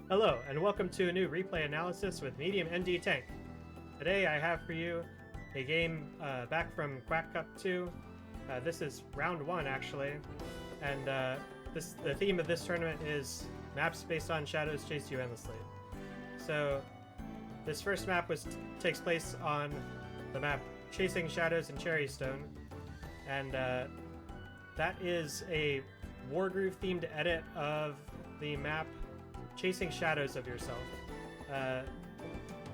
Hello, and welcome to a new replay analysis with Medium ND Tank. Today I have for you a game back from Quack Cup 2. This is round 1, actually, and the theme of this tournament is maps based on shadows chase you endlessly. So this first map takes place on the map Chasing Shadows in Cherrystone, and that is a Wargroove themed edit of the map Chasing Shadows of Yourself.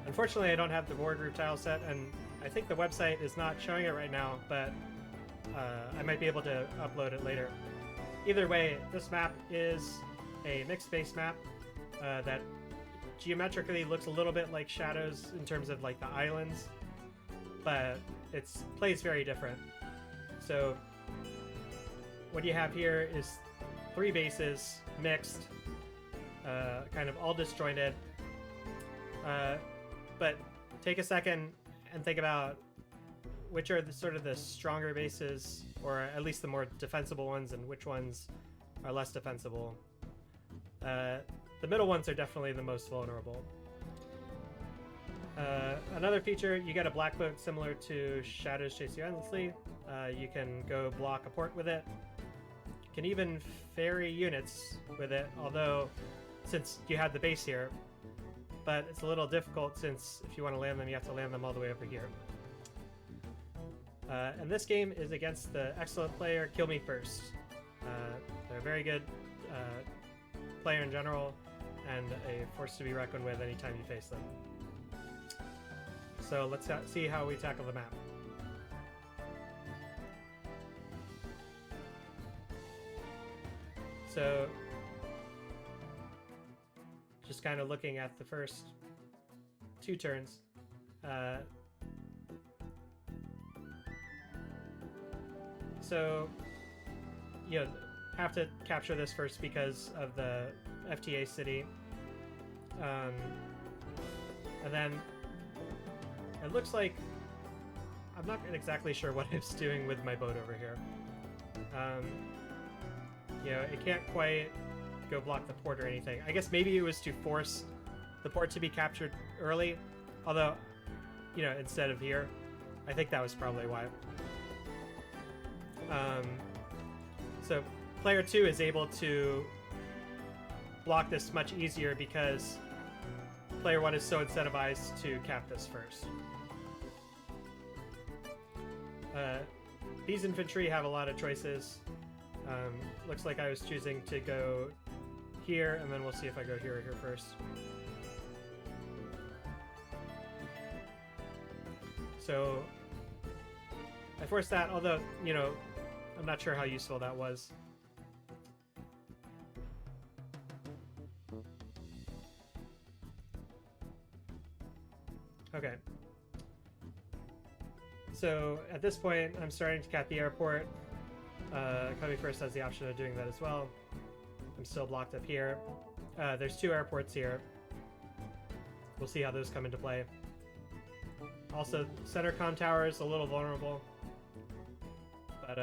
Unfortunately, I don't have the Wargroove tile set, and I think the website is not showing it right now, but I might be able to upload it later. Either way, this map is a mixed base map that geometrically looks a little bit like Shadows in terms of like the islands, but it plays very different. So what you have here is 3 bases mixed, kind of all disjointed, but take a second and think about which are the sort of the stronger bases, or at least the more defensible ones, and which ones are less defensible. The middle ones are definitely the most vulnerable. Another feature, you get a black book similar to Shadows Chase You Endlessly. You can go block a port with it. You can even ferry units with it, although since you have the base here, but it's a little difficult since if you want to land them, you have to land them all the way over here. And this game is against the excellent player Kilmefirst. They're a very good player in general, and a force to be reckoned with anytime you face them. So let's see how we tackle the map. So just kind of looking at the first 2 turns. So, you have to capture this first because of the FTA city. And then it looks like I'm not exactly sure what it's doing with my boat over here. It can't quite go block the port or anything. I guess maybe it was to force the port to be captured early, although, instead of here. I think that was probably why. So player 2 is able to block this much easier because player 1 is so incentivized to cap this first. These infantry have a lot of choices. Looks like I was choosing to go here, and then we'll see if I go here or here first. So I forced that, although, I'm not sure how useful that was. Okay. So at this point, I'm starting to cap the airport. Kilmefirst has the option of doing that as well. I'm still blocked up here. There's 2 airports here. We'll see how those come into play. Also, center comm tower is a little vulnerable, but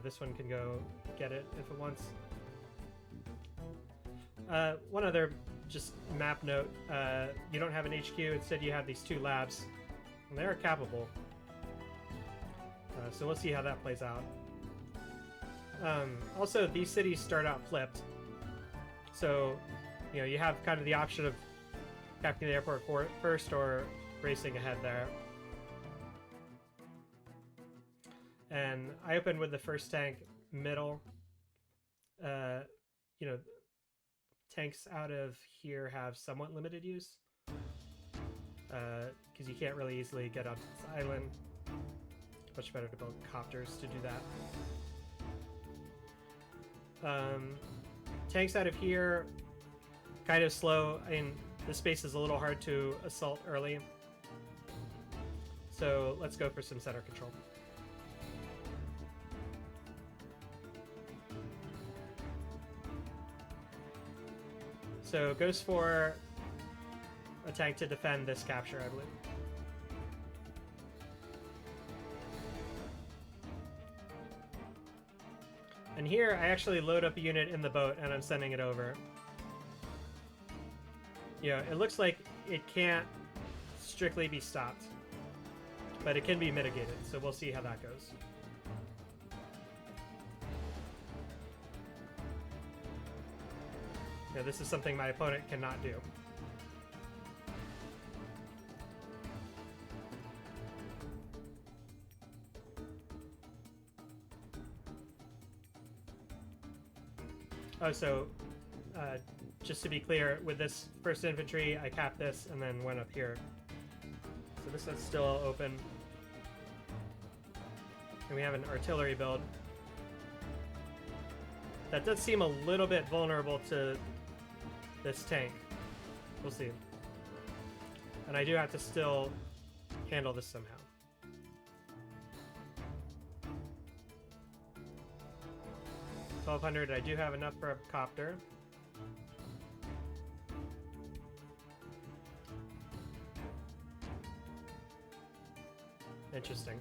this one can go get it if it wants. One other just map note: you don't have an HQ. Instead, you have these 2 labs, and they are capable. So we'll see how that plays out. Also, these cities start out flipped, so you have kind of the option of capturing the airport first or racing ahead there. And I opened with the first tank middle. Tanks out of here have somewhat limited use because you can't really easily get onto this island. Much better to build copters to do that. Tanks out of here, kind of slow. I mean, this space is a little hard to assault early. So let's go for some center control. So goes for a tank to defend this capture, I believe. And here, I actually load up a unit in the boat, and I'm sending it over. you know, it looks like it can't strictly be stopped, but it can be mitigated, so we'll see how that goes. Yeah, this is something my opponent cannot do. Oh, so just to be clear, with this first infantry, I capped this and then went up here. So this is still open. And we have an artillery build. That does seem a little bit vulnerable to this tank. We'll see. And I do have to still handle this somehow. $1,200, I do have enough for a copter. Interesting.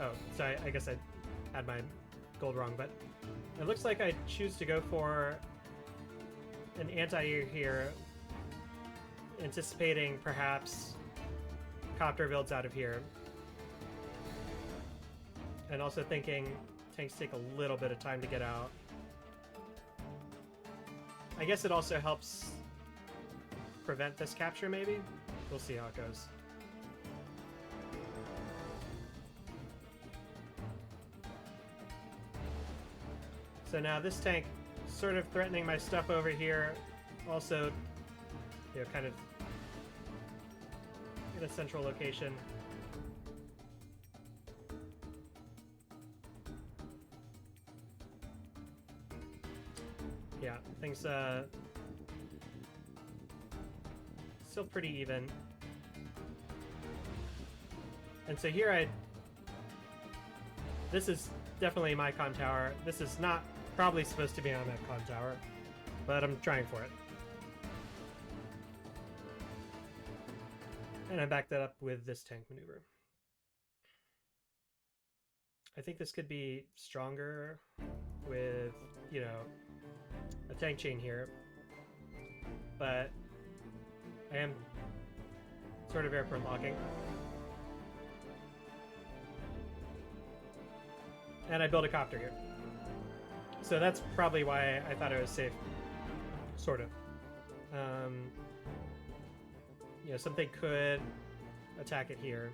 Oh, so I guess I had my gold wrong, but it looks like I choose to go for an anti-air here, anticipating perhaps copter builds out of here. And also thinking tanks take a little bit of time to get out. I guess it also helps prevent this capture, maybe? We'll see how it goes. So now this tank sort of threatening my stuff over here. Also, you know, kind of in a central location. Yeah, things still pretty even. And so here this is definitely my comm tower. This is not probably supposed to be on that comm tower, but I'm trying for it. And I backed that up with this tank maneuver. I think this could be stronger with, you know, a tank chain here, but I am sort of airport locking. And I built a copter here. So that's probably why I thought it was safe. Sort of. You know, something could attack it here.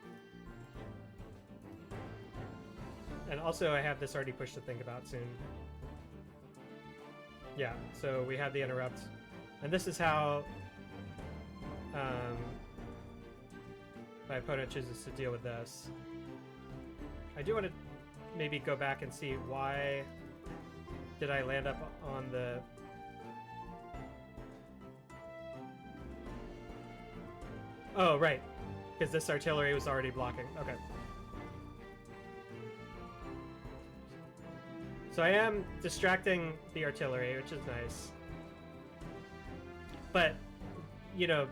And also I have this already pushed to think about soon. Yeah, so we have the interrupt. And this is how my opponent chooses to deal with this. I do want to maybe go back and see why did I land up on the... Oh, right. Because this artillery was already blocking. Okay. So I am distracting the artillery, which is nice. But, you know,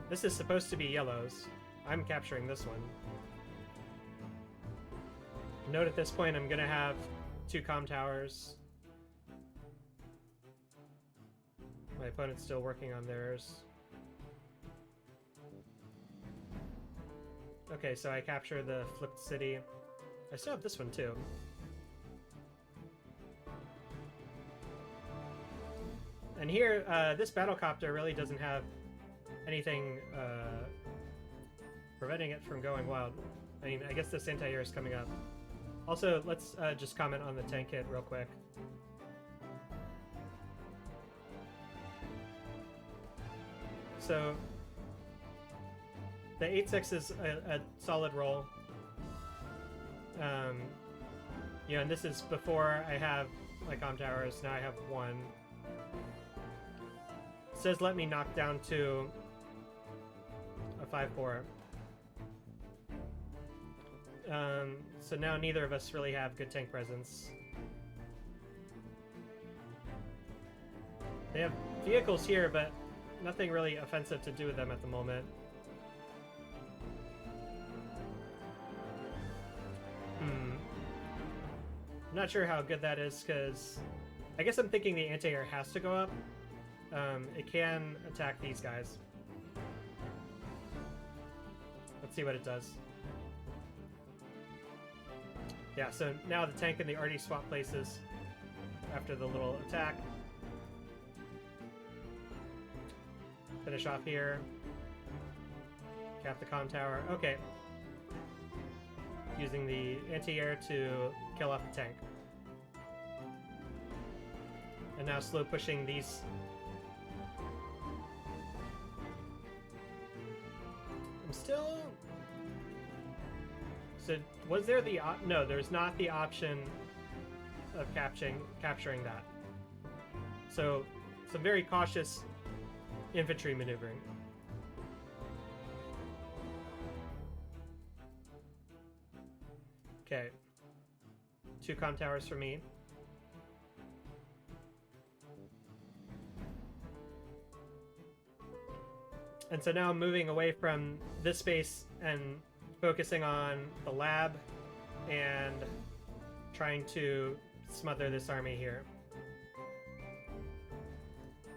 this is supposed to be yellows. I'm capturing this one. Note at this point I'm going to have 2 comm towers. My opponent's still working on theirs. Okay, so I capture the flipped city. I still have this one too. And here, this battlecopter really doesn't have anything preventing it from going wild. I mean, I guess this anti-air is coming up. Also, let's just comment on the tank hit real quick. So, the 8.6 is a solid roll. You know, and this is before I have my comm towers. Now I have 1. It says let me knock down to a 5-4. So now neither of us really have good tank presence. They have vehicles here, but nothing really offensive to do with them at the moment. I'm not sure how good that is, because I guess I'm thinking the anti-air has to go up. it can attack these guys. Let's see what it does. Yeah, so now the tank and the arty swap places after the little attack. Finish off here. Cap the comm tower. Okay. Using the anti-air to kill off the tank. And now slow pushing these. I'm still... So, was there the no, there's not the option of capturing that. So, some very cautious infantry maneuvering. Okay. 2 comm towers for me. And so now I'm moving away from this space and focusing on the lab and trying to smother this army here.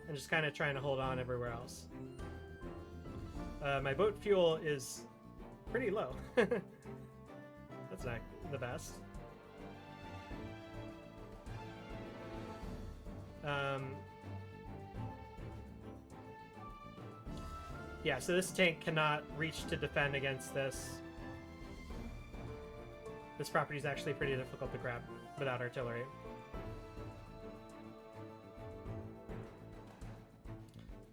And just kind of trying to hold on everywhere else. My boat fuel is pretty low. That's not the best. Yeah, so this tank cannot reach to defend against this. This property is actually pretty difficult to grab without artillery.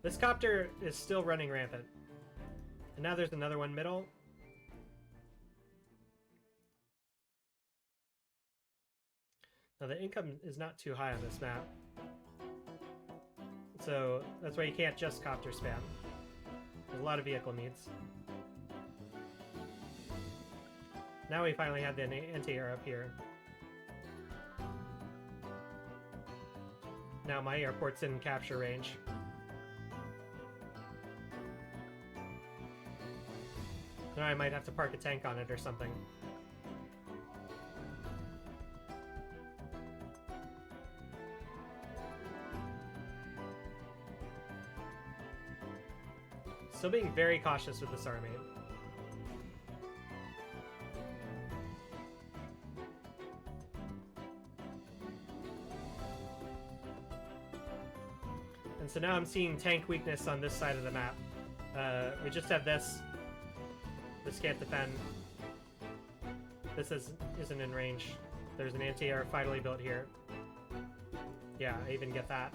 This copter is still running rampant. And now there's another one middle. Now the income is not too high on this map. So that's why you can't just copter spam. There's a lot of vehicle needs. Now we finally have the anti-air up here. Now my airport's in capture range. Now I might have to park a tank on it or something. Still being very cautious with this army. And so now I'm seeing tank weakness on this side of the map. We just have this. This can't defend. This isn't in range. There's an anti-air finally built here. Yeah, I even get that.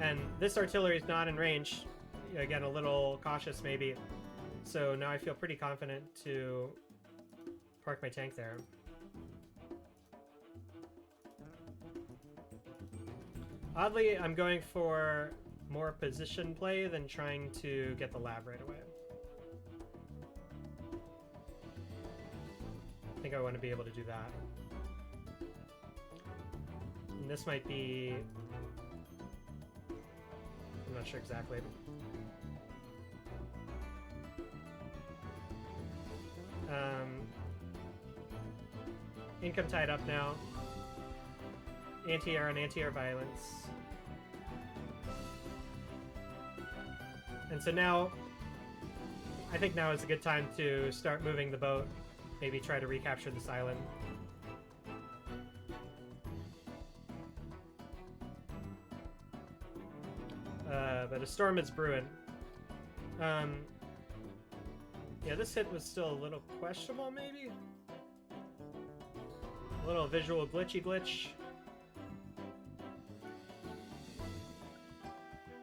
And this artillery is not in range. Again, a little cautious maybe. So now I feel pretty confident to park my tank there. Oddly, I'm going for more position play than trying to get the lab right away. I think I want to be able to do that. And this might be... I'm not sure exactly. Income tied up now. Anti-air and anti-air violence. And so now, I think now is a good time to start moving the boat. Maybe try to recapture this island. But a storm is brewing. Yeah, this hit was still a little questionable, maybe? A little visual glitch.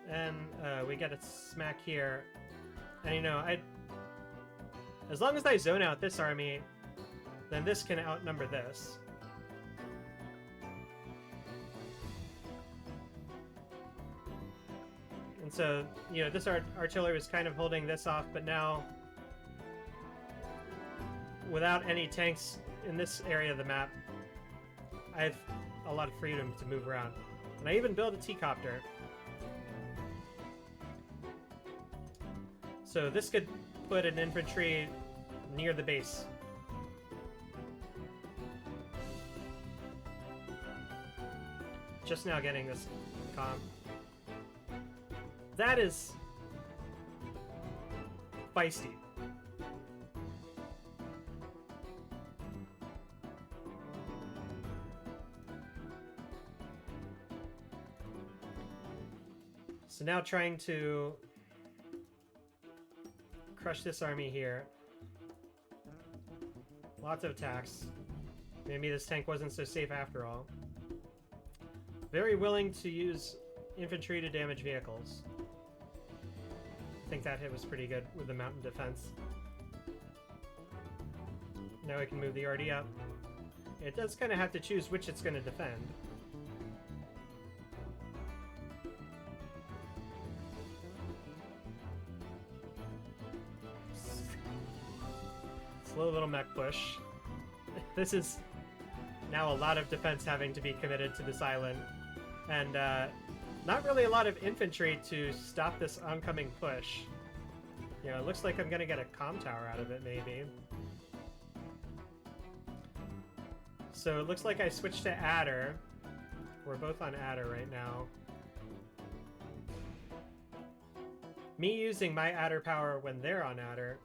And we get a smack here. And you know, as long as I zone out this army, then this can outnumber this. And so, you know, this artillery was kind of holding this off, but now, without any tanks in this area of the map, I have a lot of freedom to move around. And I even built a T-copter. So this could put an infantry near the base. just now getting this comp. That is feisty. So now trying to crush this army here. Lots of attacks. Maybe this tank wasn't so safe after all. Very willing to use infantry to damage vehicles. I think that hit was pretty good with the mountain defense. Now we can move the RD up. It does kind of have to choose which it's going to defend. Slow little mech push. This is now a lot of defense having to be committed to this island. And not really a lot of infantry to stop this oncoming push. You know, it looks like I'm gonna get a comm tower out of it, maybe. So it looks like I switched to adder. We're both on adder right now. Me using my adder power when they're on adder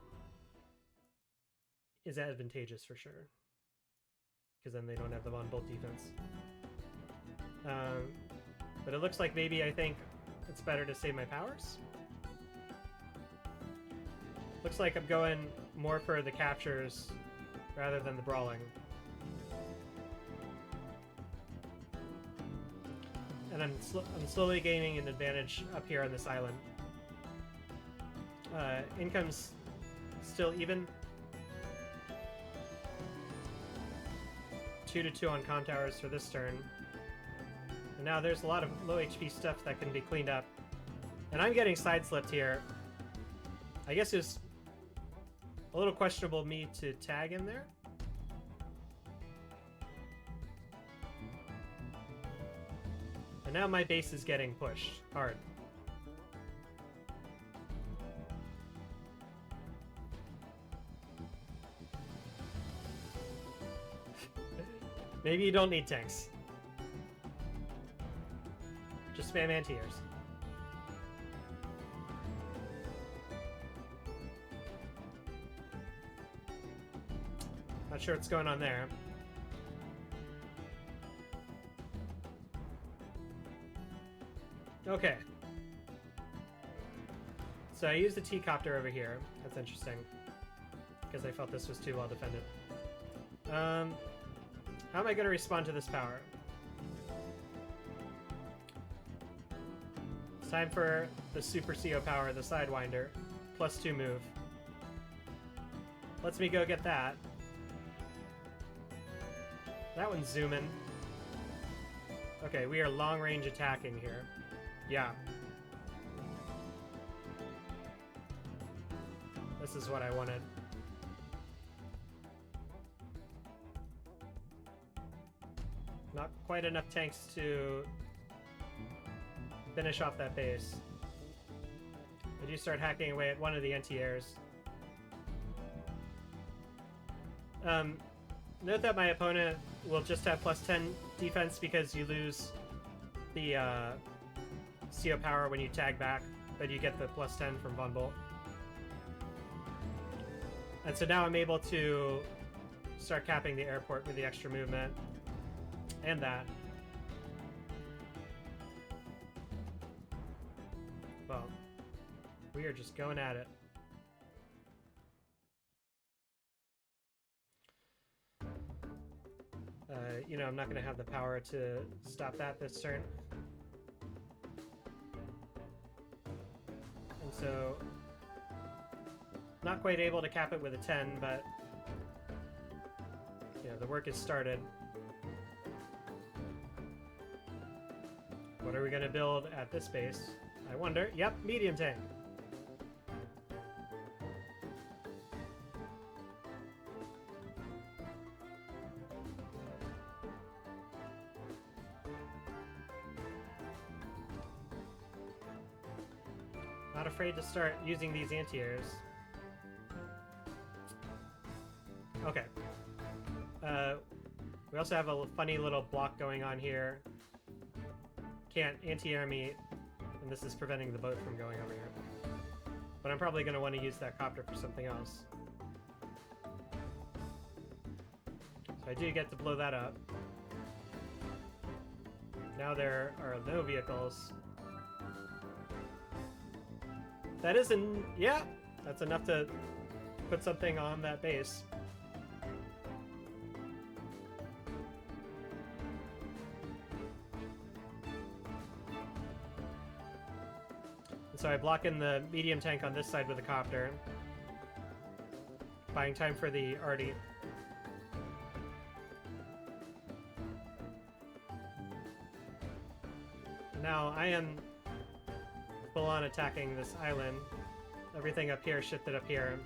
is advantageous for sure. Because then they don't have the von Bolt defense. But it looks like maybe I think it's better to save my powers. Looks like I'm going more for the captures rather than the brawling. And I'm slowly gaining an advantage up here on this island. Income's still even. 2-2 on comm towers for this turn. And now there's a lot of low HP stuff that can be cleaned up. And I'm getting side-slipped here. I guess it was a little questionable of me to tag in there. And now my base is getting pushed hard. Maybe you don't need tanks. Just spam anti-airs. Not sure what's going on there. Okay. So I used the T-copter over here. That's interesting. Because I felt this was too well defended. How am I going to respond to this power? It's time for the Super CO power, the Sidewinder. +2 move. Lets me go get that. That one's zooming. Okay, we are long-range attacking here. Yeah. This is what I wanted. Not quite enough tanks to finish off that base. I do start hacking away at one of the anti-airs. Note that my opponent will just have +10 defense because you lose the CO power when you tag back, but you get the +10 from Von Bolt. And so now I'm able to start capping the airport with the extra movement. And that. Well, we are just going at it. You know, I'm not going to have the power to stop that this turn. And so, not quite able to cap it with a 10, but you know, the work is started. What are we going to build at this base? I wonder. Yep, medium tank. Not afraid to start using these anti-airs. Okay. We also have a funny little block going on here. can't anti-air me, and this is preventing the boat from going over here. But I'm probably going to want to use that copter for something else. So I do get to blow that up. Now there are no vehicles. That isn't... yeah! That's enough to put something on that base. So I block in the medium tank on this side with a copter, buying time for the arty. Now I am full on attacking this island. Everything up here shifted up here.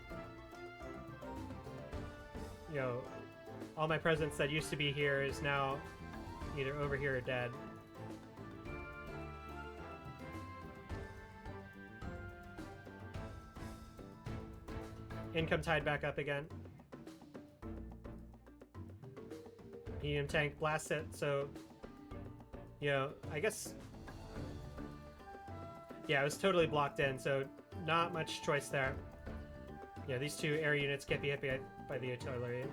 You know, all my presence that used to be here is now either over here or dead. Income tied back up again. Medium tank blasts it, so... you know, I guess... yeah, it was totally blocked in, so not much choice there. Yeah, these two air units get hit by the artillery.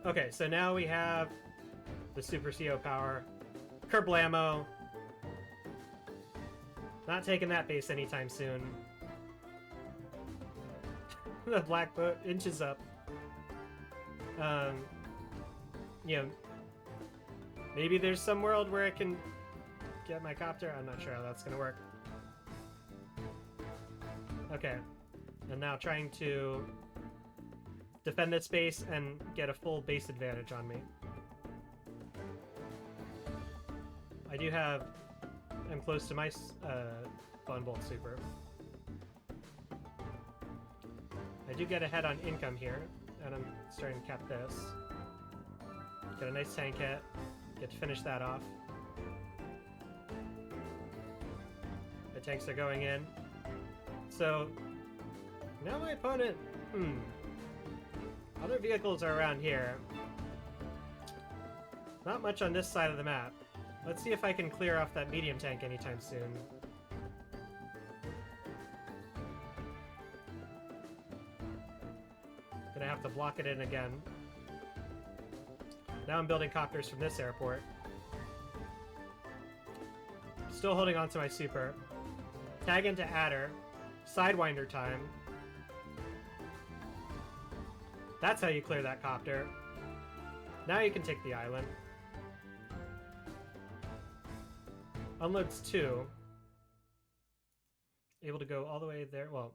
Okay, so now we have the Super CO power. Kerblammo! Not taking that base anytime soon. The black boat inches up. You know, maybe there's some world where I can get my copter. I'm not sure how that's gonna work. Okay, and now trying to defend this base and get a full base advantage on me. I do have... I'm close to my Thunderbolt Super. I do get ahead on income here, and I'm starting to cap this. Get a nice tank hit. Get to finish that off. The tanks are going in. So, now my opponent... other vehicles are around here. Not much on this side of the map. Let's see if I can clear off that medium tank anytime soon. Gonna have to block it in again. Now I'm building copters from this airport. Still holding on to my super. Tag into adder. Sidewinder time. That's how you clear that copter. Now you can take the island. Unloads 2. Able to go all the way there. Well,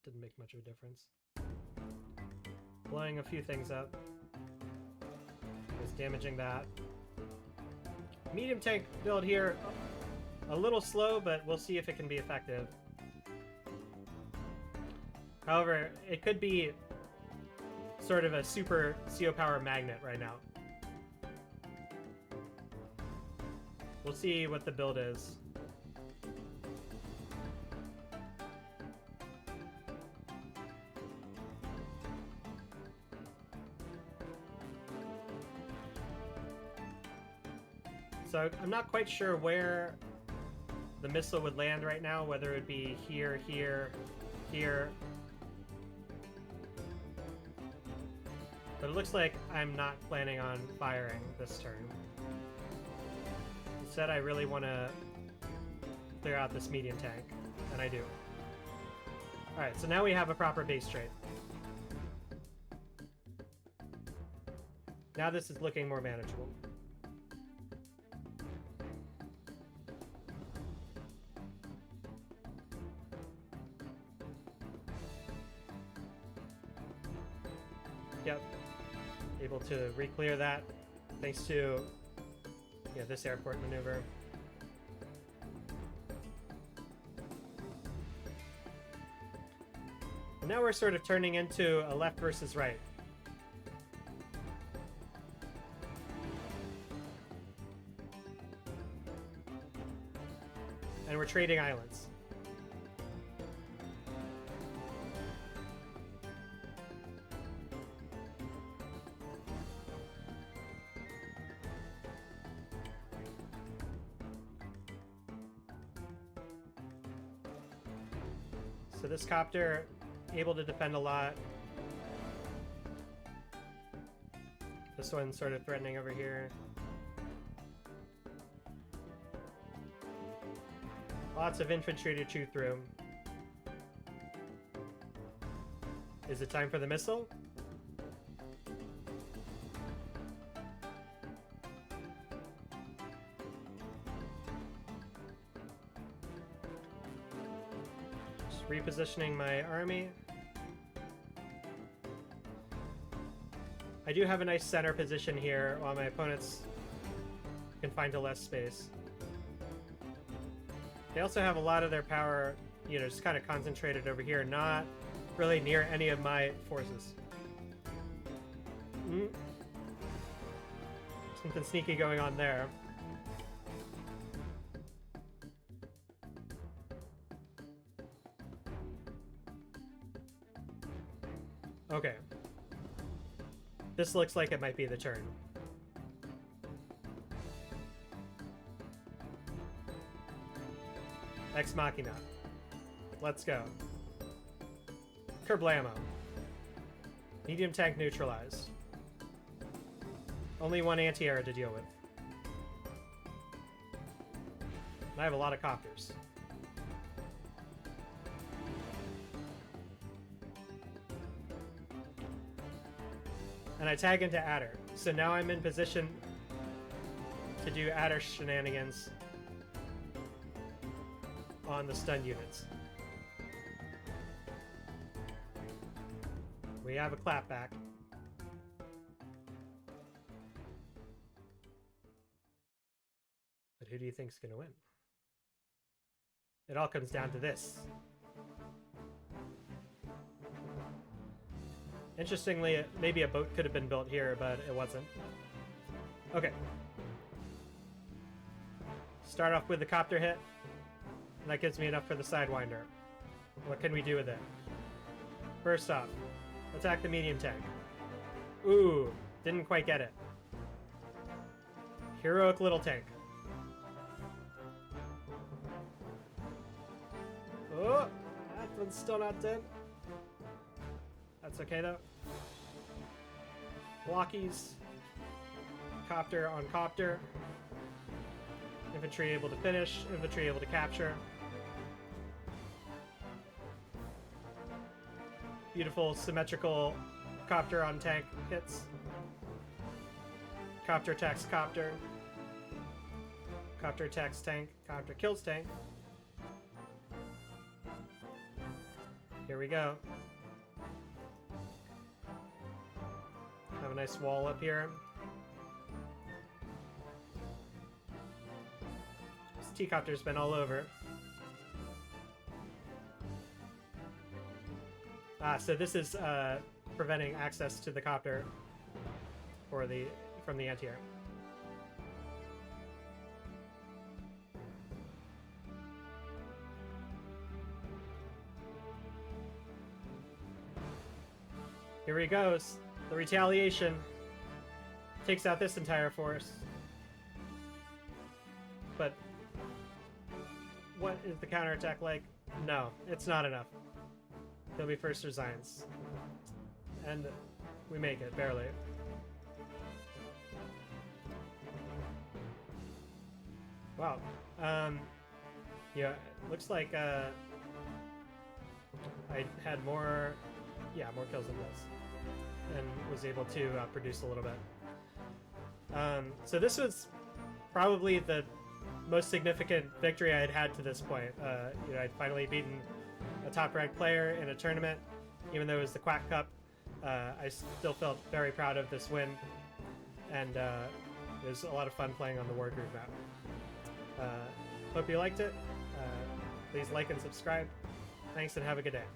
didn't make much of a difference. Blowing a few things up. Is damaging that. Medium tank build here. A little slow, but we'll see if it can be effective. However, it could be sort of a super CO power magnet right now. We'll see what the build is. So I'm not quite sure where the missile would land right now, whether it would be here, here, here. But it looks like I'm not planning on firing this turn. Instead, I really want to clear out this medium tank, and I do. Alright, so now we have a proper base trade. Now this is looking more manageable. Yep. Able to re-clear that thanks to this airport maneuver. And now we're sort of turning into a left versus right. And we're trading islands. So this copter, able to defend a lot. This one's sort of threatening over here. Lots of infantry to chew through. Is it time for the missile? Just repositioning my army. I do have a nice center position here while my opponents can find a less space. They also have a lot of their power, you know, just kind of concentrated over here, not really near any of my forces. Something sneaky going on there. Okay. This looks like it might be the turn. Ex Machina. Let's go. Kerblamo. Medium tank neutralized. Only one anti-air to deal with. And I have a lot of copters. And I tag into Adder. So now I'm in position to do Adder shenanigans on the stun units. We have a clapback. But who do you think's gonna win? It all comes down to this. Interestingly, maybe a boat could have been built here, but it wasn't. Okay. Start off with the copter hit. And that gives me enough for the Sidewinder. What can we do with it? First off, attack the medium tank. Ooh, didn't quite get it. Heroic little tank. Oh, that one's still not dead. That's okay though. Blockies. Copter on copter. Infantry able to finish. Infantry able to capture. Beautiful symmetrical copter on tank hits. Copter attacks copter. Copter attacks tank. Copter kills tank. Here we go. Have a nice wall up here. This T-copter's been all over. So this is preventing access to the copter or from the anti-air. Here he goes. The retaliation takes out this entire force. But what is the counterattack like? No, it's not enough. Kilmefirst resigns. And we make it, barely. Wow. Yeah, looks like I had more kills than this. And was able to produce a little bit. So this was probably the most significant victory I had had to this point. You know, I'd finally beaten a top-ranked player in a tournament, even though it was the Quack Cup. I still felt very proud of this win, and it was a lot of fun playing on the War Group map. Hope you liked it. Please like and subscribe. Thanks, and have a good day.